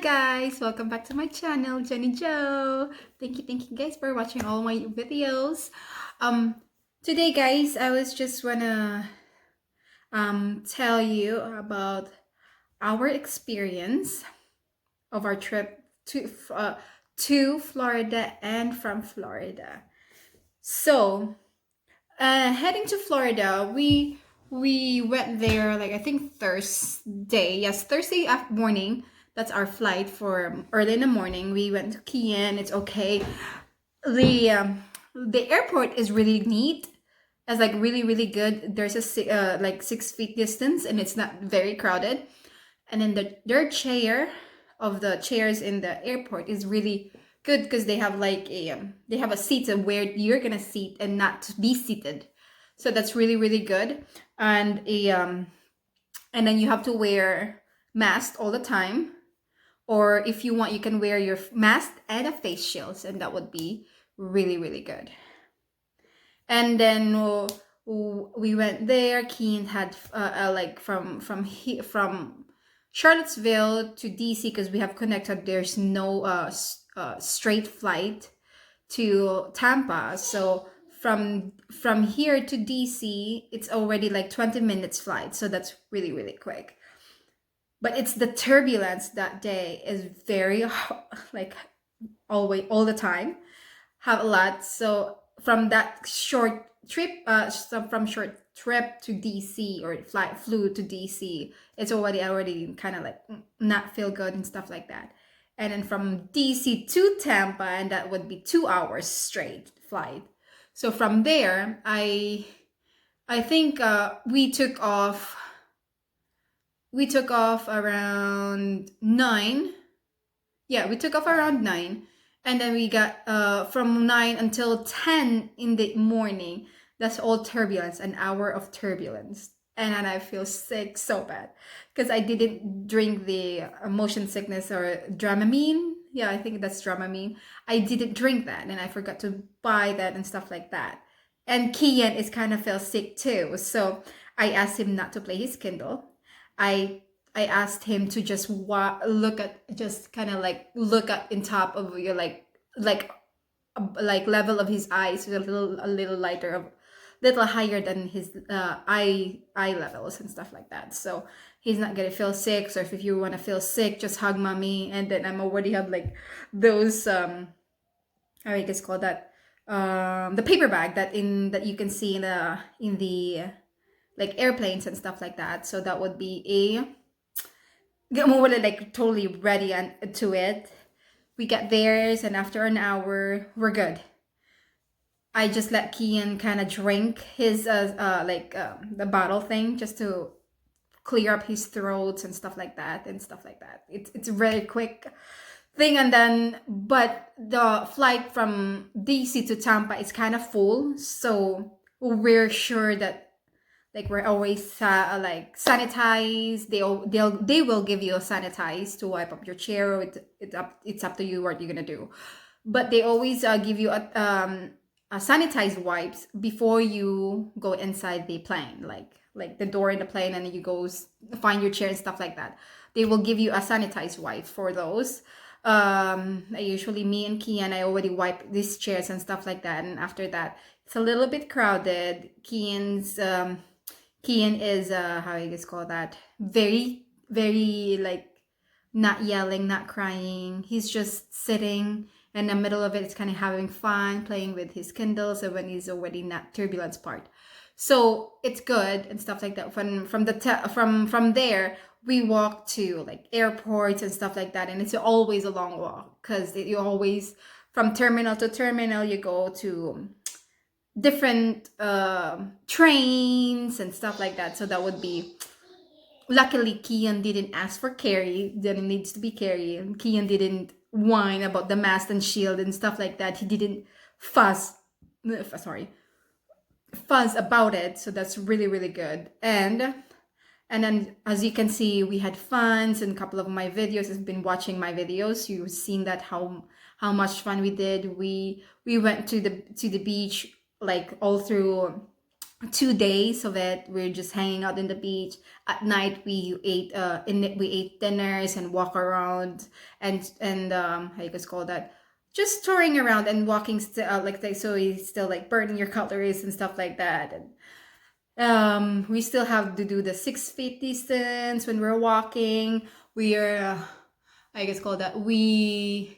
guys, welcome back to my channel, Jenny Joe. Thank you guys for watching all my videos. Um Today guys, I was just wanna tell you about our experience of our trip to Florida and from Florida. So, heading to Florida, we went there like I think Thursday. Yes, Thursday morning. That's our flight for early in the morning. We went to Kian. It's okay. The airport is really neat. It's like really good. There's like 6 feet distance, and it's not very crowded. And then their chair of the chairs in the airport is really good because they have like they have a seat of where you're gonna sit and not to be seated, so that's really good. And and then you have to wear mask all the time, or if you want you can wear your mask and a face shield, and that would be really good. And then we went there. Keen had like from Charlottesville to DC, because we have connected. There's no straight flight to Tampa. So from here to DC, it's already like 20 minutes flight. So that's really quick. But it's the turbulence that day is very like always all the time. Have a lot. So from that short trip, from short trip to DC, or flew to DC, it's already kind of like not feel good and stuff like that. And then from DC to Tampa, and that would be 2 hours straight flight. So from there, I think we took off around 9. Yeah, we took off around 9, and then we got from 9 until 10 in the morning. That's all turbulence, an hour of turbulence. And then I feel sick so bad because I didn't drink the motion sickness or Dramamine. Yeah, I think that's Dramamine. I didn't drink that, and I forgot to buy that and stuff like that. And Kian is kind of feel sick too, so I asked him not to play his Kindle. I I asked him to just look at, just kind of like look at in top of your like level of his eyes, a little lighter, of little higher than his eye levels and stuff like that. So he's not gonna feel sick. So if you want to feel sick, just hug mommy. And then I'm already have like those how I guess call that, the paper bag that you can see in the like airplanes and stuff like that. So that would be I'm already like totally ready to it. We get theirs, and after an hour, we're good. I just let Kian kind of drink his the bottle thing, just to clear up his throats and stuff like that It's a very quick thing. And then, but the flight from DC to Tampa is kind of full, so we're sure that like we're always like sanitized. They will give you a sanitize to wipe up your chair. Or it's up to you what you're gonna do, but they always give you a sanitized wipes before you go inside the plane, like the door in the plane, and you go find your chair and stuff like that. They will give you a sanitized wipe for those. I usually, me and Kian, I already wipe these chairs and stuff like that. And after that, it's a little bit crowded. Kian is how you guys call that, very like not yelling, not crying. He's just sitting in the middle of it. It's kind of having fun playing with his Kindle. So when he's already not turbulence part, so it's good and stuff like that. From there, we walk to like airports and stuff like that, and it's always a long walk because you always, from terminal to terminal, you go to different trains and stuff like that. So that would be, luckily Kian didn't ask for carry, then it needs to be carry, and Kian didn't whine about the mask and shield and stuff like that. He didn't fuss sorry fuss about it. So that's really good. And then, as you can see, we had fun. And a couple of my videos has been watching my videos, you've seen that how much fun we did. We went to the beach like all through 2 days of it. We're just hanging out in the beach. At night we ate dinners and walk around, and how you guys call that, just touring around and walking so you still like burning your calories and stuff like that. And we still have to do the 6 feet distance when we're walking. We are I guess call that we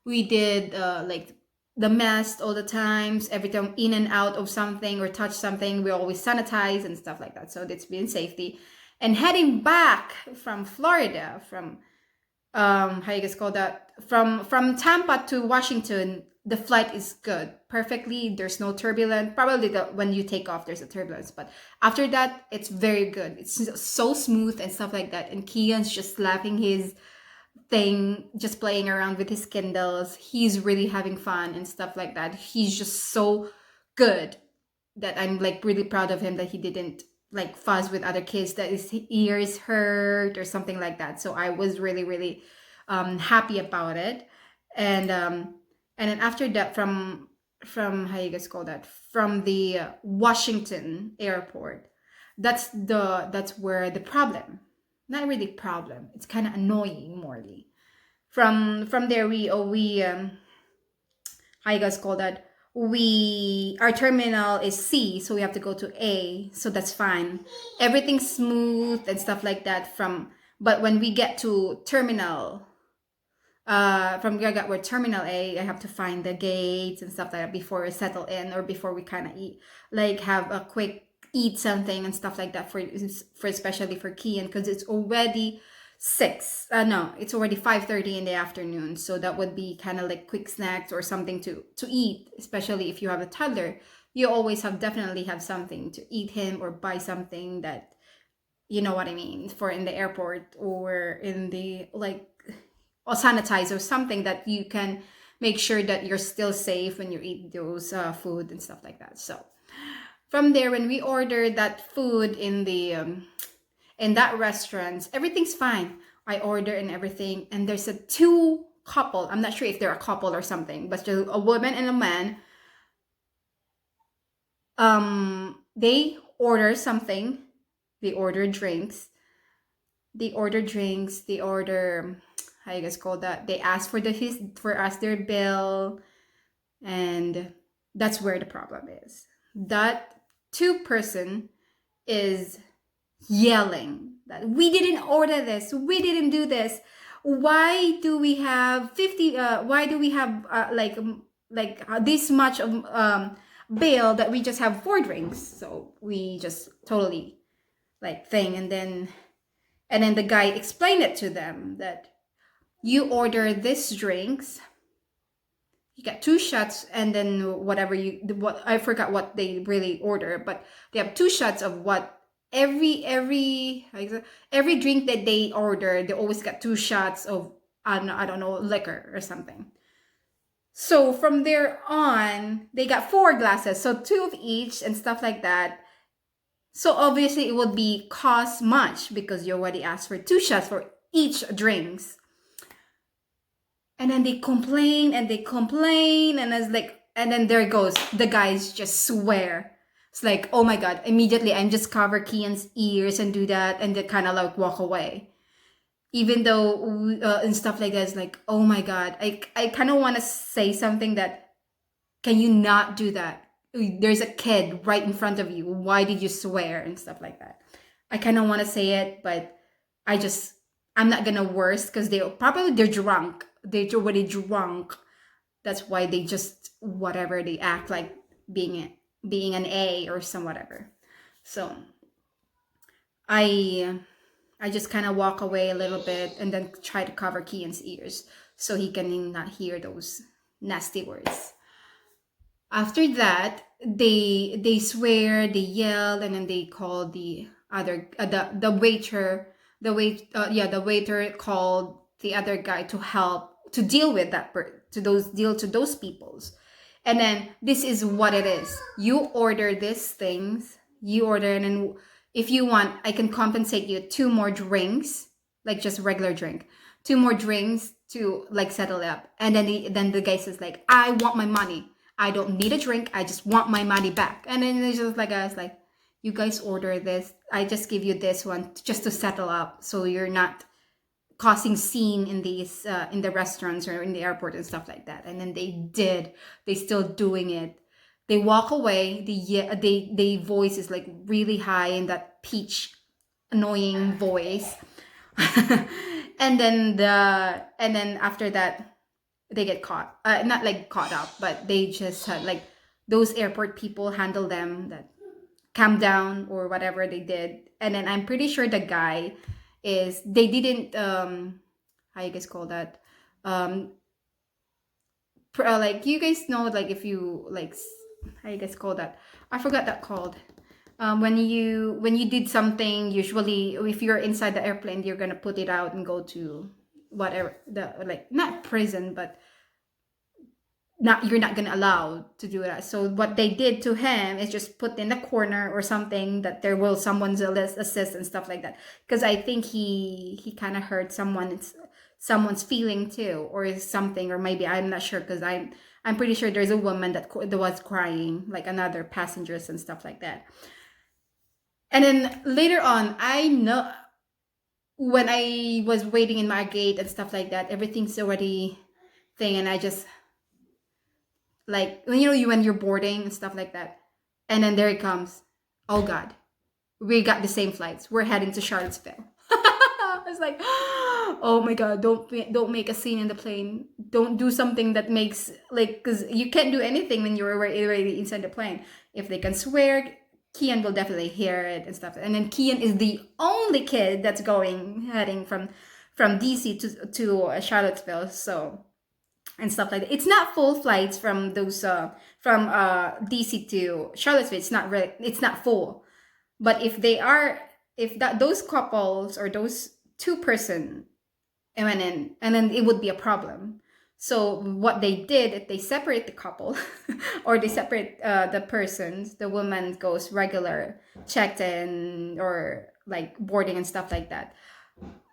did like the mask all the times. Every time in and out of something or touch something, we always sanitize and stuff like that. So it's been safety. And heading back from Florida, from how you guys call that, from Tampa to Washington, the flight is good, perfectly. There's no turbulence. Probably when you take off, there's a turbulence, but after that, it's very good. It's so smooth and stuff like that. And Kian's just laughing his thing, just playing around with his Kindles. He's really having fun and stuff like that. He's just so good that I'm like really proud of him, that he didn't like fuss with other kids that his ears hurt or something like that. So I was really really happy about it. And then after that, from how you guys call that, from the Washington airport, that's where the problem, not really problem, it's kind of annoying morely. From there we how you guys call that, we our terminal is C, so we have to go to A, so that's fine. Everything's smooth and stuff like that. But when we get to terminal from Gaga, we're terminal A, I have to find the gates and stuff like that before we settle in, or before we kind of eat, like have a quick eat something and stuff like that, for especially for Kian, because it's already 6 no, it's already 5:30 in the afternoon. So that would be kind of like quick snacks or something to eat, especially if you have a toddler. You always definitely have something to eat him, or buy something that, you know what I mean, for in the airport, or in the like, or sanitize, or something that you can make sure that you're still safe when you eat those food and stuff like that. So from there, when we order that food in that restaurant, everything's fine. I order and everything, and there's a two couple. I'm not sure if they're a couple or something, but a woman and a man. They order something. They order drinks. They order drinks. They order, how you guys call that? They ask for us their bill, and that's where the problem is. That two-person is yelling that we didn't order this, we didn't do this. Why do we have 50? Why do we have this much of bill that we just have 4 drinks? So we just totally like thing, and then the guy explained it to them that you order this drinks, you get 2 shots, and then what I forgot what they really order, but they have 2 shots of what every drink that they order. They always got 2 shots of I don't know, liquor or something. So from there on, they got 4 glasses, so 2 of each and stuff like that. So obviously it would be cost much, because you already asked for 2 shots for each drinks. And then they complain and they complain, and it's like, and then there goes the guys just swear. It's like, oh my god, immediately I'm just cover Kian's ears and do that, and they kind of like walk away. Even though and stuff like that, it's like, oh my god, I kind of want to say something that, can you not do that? There's a kid right in front of you. Why did you swear and stuff like that? I kind of want to say it, but I'm not gonna worse, because they're drunk. They're already drunk. That's why they just whatever, they act like being an A or some whatever. So I just kind of walk away a little bit, and then try to cover Kian's ears so he can not hear those nasty words. After that, they swear, they yell, and then they call the other the waiter. The waiter called the other guy to help to deal with to those peoples. And then this is what it is. You order these things, and then if you want, I can compensate you 2 more drinks, like just regular drink, 2 more drinks to like settle it up. And then the guy says like, I want my money. I don't need a drink. I just want my money back. And then it's just like, I was like, you guys order this. I just give you this one just to settle up, so you're not causing scene in these in the restaurants or in the airport and stuff like that. And then they still doing it. They walk away. They voice is like really high in that peach annoying voice. And then after that they get caught, not like caught up, but they just had like those airport people handle them, that calm down or whatever they did. And then I'm pretty sure the guy is, they didn't how you guys call that, um like you guys know, like if you like how you guys call that, I forgot that called, when you did something, usually if you're inside the airplane you're gonna put it out and go to whatever, the like not prison, but not, you're not gonna allow to do that. So what they did to him is just put in the corner or something, that there will someone's assist and stuff like that, because I think he kind of hurt someone's feeling too, or something, or maybe I'm not sure, because I'm pretty sure there's a woman that was crying, like another passengers and stuff like that. And then later on, I know, when I was waiting in my gate and stuff like that, everything's already thing, and I just, like, when you're boarding and stuff like that, and then there it comes. Oh God, we got the same flights. We're heading to Charlottesville. I was like, oh my God, don't make a scene in the plane. Don't do something that makes, like, because you can't do anything when you're already inside the plane. If they can swear, Kian will definitely hear it and stuff. And then Kian is the only kid that's heading from DC to Charlottesville. So, and stuff like that. It's not full flights from those from DC to Charlottesville. It's not full. But if they are, if that those couples or those two-person went in, and then it would be a problem. So what they did, they separate the couple, or they separate the persons. The woman goes regular, checked in, or like boarding and stuff like that.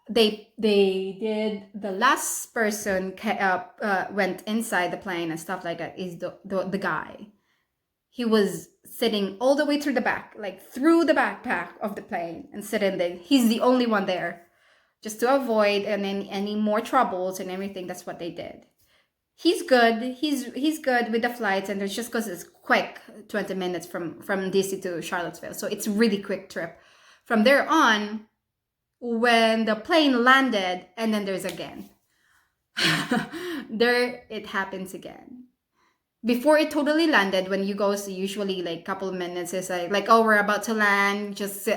They did, the last person went inside the plane and stuff like that is the guy. He was sitting all the way through the back, like through the backpack of the plane, and sitting there. He's the only one there, just to avoid any more troubles and everything. That's what they did. He's good. He's good with the flights, and it's just because it's quick, 20 minutes from DC to Charlottesville, so it's really quick trip. From there on, when the plane landed, and then there's again. There it happens again. Before it totally landed, when you go, so usually like couple of minutes is like, oh, we're about to land, just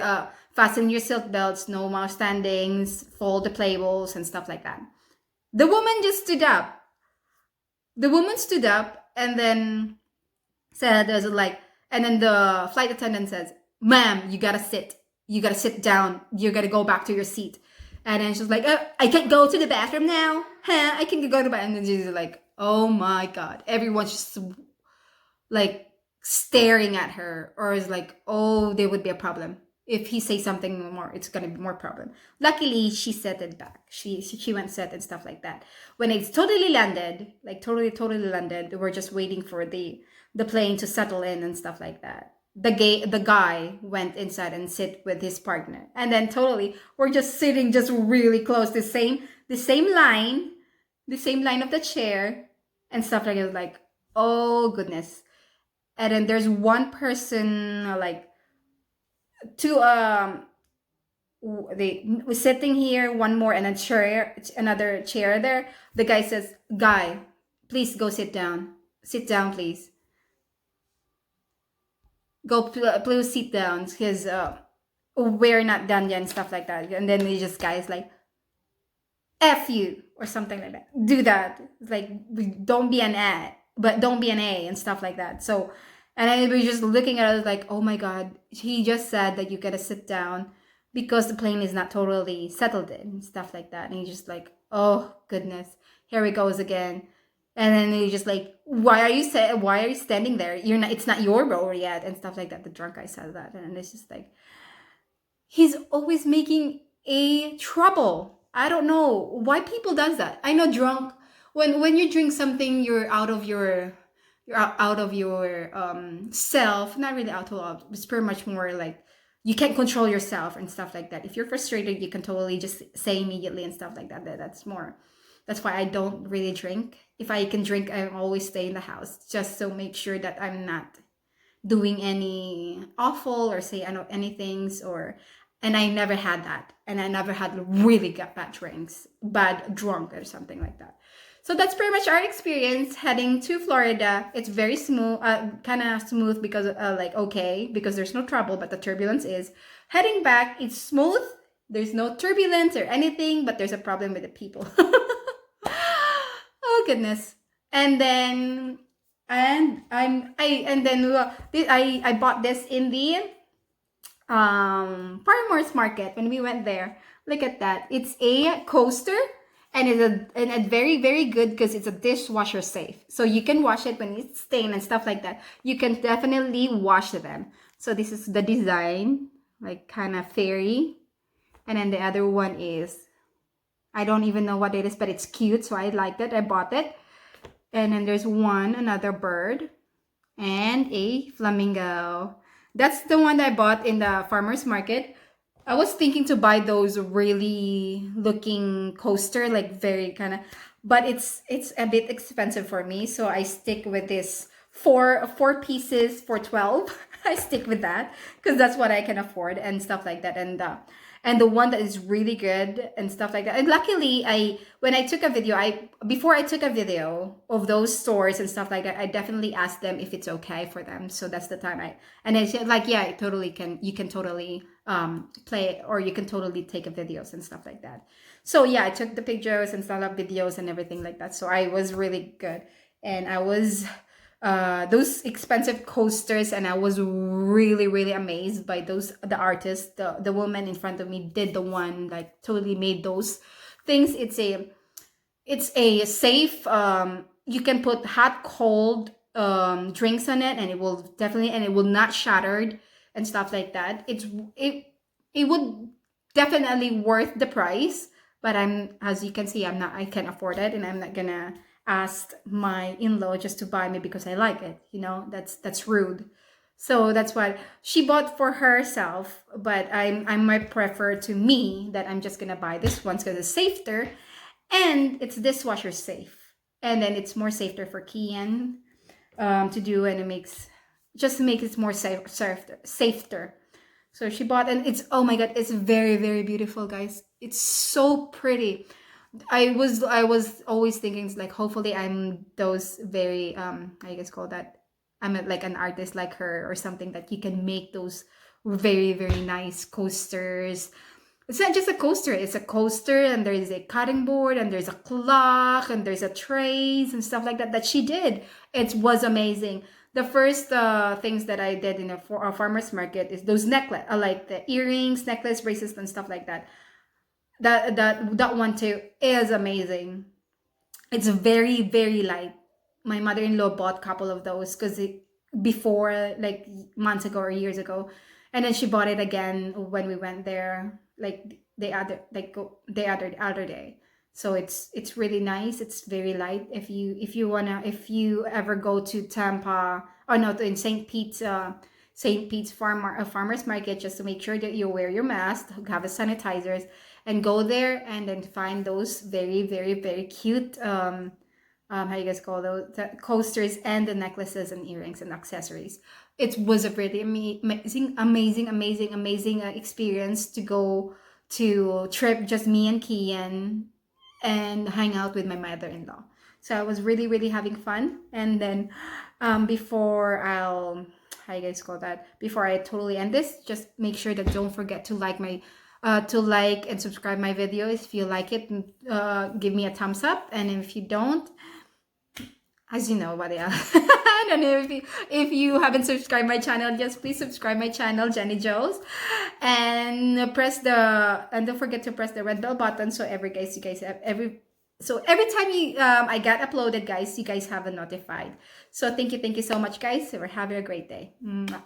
fasten your seat belts, no more standings, fold the playbills and stuff like that. The woman just stood up. The woman stood up and then said, there's like, and then the flight attendant says, ma'am, you gotta sit. You gotta sit down. You gotta go back to your seat. And then she's like, I can't go to the bathroom now. Huh? I can go to the bathroom. And then she's like, oh my God. Everyone's just like staring at her, or is like, oh, there would be a problem. If he says something more, it's gonna be more problem. Luckily, she set it back. She went set and stuff like that. When it's totally landed, like totally landed, we're just waiting for the plane to settle in and stuff like that. The guy went inside and sit with his partner, and then totally we're just sitting just really close, the same line of the chair and stuff like that. Like, oh goodness. And then there's one person, like two they was sitting here, one more, and another chair there. The guy says, guy, please go sit down please. Go, please sit down, because we're not done yet and stuff like that. And then the just guy is like, F you, or something like that. Do that. It's like, don't be an A, but don't be an A and stuff like that. So, and then we're just looking at it like, oh my God, he just said that you gotta sit down because the plane is not totally settled in and stuff like that. And he's just like, oh goodness, here he goes again. And then he's just like, why are you standing there? It's not your row yet and stuff like that. The drunk guy says that, and it's just like, he's always making a trouble. I don't know why people does that. I know drunk, when you drink something, you're out of your you're out of your self. Not really out of, it's pretty much more like you can't control yourself and stuff like that. If you're frustrated, you can totally just say immediately and stuff like that. That's more, that's why I don't really drink. If I can drink, I always stay in the house just to make sure that I'm not doing any awful or say I know anything, or, and I never had that, and I never had really bad drinks, bad drunk or something like that. So that's pretty much our experience heading to Florida. It's very smooth, kind of smooth because like okay, because there's no trouble, but the turbulence is. Heading back, it's smooth. There's no turbulence or anything, but there's a problem with the people. Oh goodness. And then and then I bought this in the farmers market when we went there. Look at that. It's a coaster, and it's very very good because it's a dishwasher safe. So you can wash it when it's stained and stuff like that. You can definitely wash them. So this is the design, like kind of fairy. And then the other one is, I don't even know what it is, but it's cute, so I liked it. I bought it. And then there's another bird, and a flamingo. That's the one that I bought in the farmer's market. I was thinking to buy those really looking coaster, like very kind of, but it's a bit expensive for me, so I stick with this four pieces for 12. I stick with that because that's what I can afford and stuff like that. And the one that is really good and stuff like that. And luckily, when I took a video, before I took a video of those stores and stuff like that, I definitely asked them if it's okay for them. So that's the time and I said like, yeah, it totally can. You can totally play, or you can totally take a videos and stuff like that. So yeah, I took the pictures and stuff like videos and everything like that. So I was really good, and I was those expensive coasters, and I was really really amazed by the artist, the woman in front of me did the one, like totally made those things. It's a safe, you can put hot cold drinks on it, and it will definitely, and it will not shattered and stuff like that. It would definitely worth the price, but as you can see, I can't afford it, and I'm not gonna ask my in-law just to buy me because I like it. That's rude. So that's what she bought for herself, but I might prefer to me that I'm just gonna buy this one because it's safer, and it's dishwasher safe, and then it's more safer for Kian to do, and it makes it more safer. So she bought, and it's, oh my god, it's very very beautiful, guys. It's so pretty. I was always thinking like, hopefully I'm those very I guess call that, I'm like an artist like her or something, that you can make those very very nice coasters. It's not just a coaster, it's a coaster, and there's a cutting board, and there's a clock, and there's a trays and stuff like that she did. It was amazing. The first things that I did in a farmer's market is those necklace, like the earrings, necklace, bracelets, and stuff like that. That one too is amazing. It's very very light. My mother-in-law bought a couple of those because before, like months ago or years ago, and then she bought it again when we went there, like the other day. So it's really nice. It's very light. If you ever go to Tampa, or no, in St. Pete's farmers market, just to make sure that you wear your mask, have a sanitizers, and go there, and then find those very very very cute how you guys call those, the coasters, and the necklaces and earrings and accessories. It was a really amazing experience to go to trip, just me and Kian, and hang out with my mother-in-law. So I was really really having fun. And then before I'll how you guys call that, before I totally end this, just make sure that don't forget to like and subscribe my video. If you like it, give me a thumbs up, and if you don't, as you know, but yeah, I don't know if you haven't subscribed my channel, just please subscribe my channel, Jenny Joes, and don't forget to press the red bell button, so every time I get uploaded, guys, you guys have a notified. So thank you so much, guys. Have a great day. Mwah.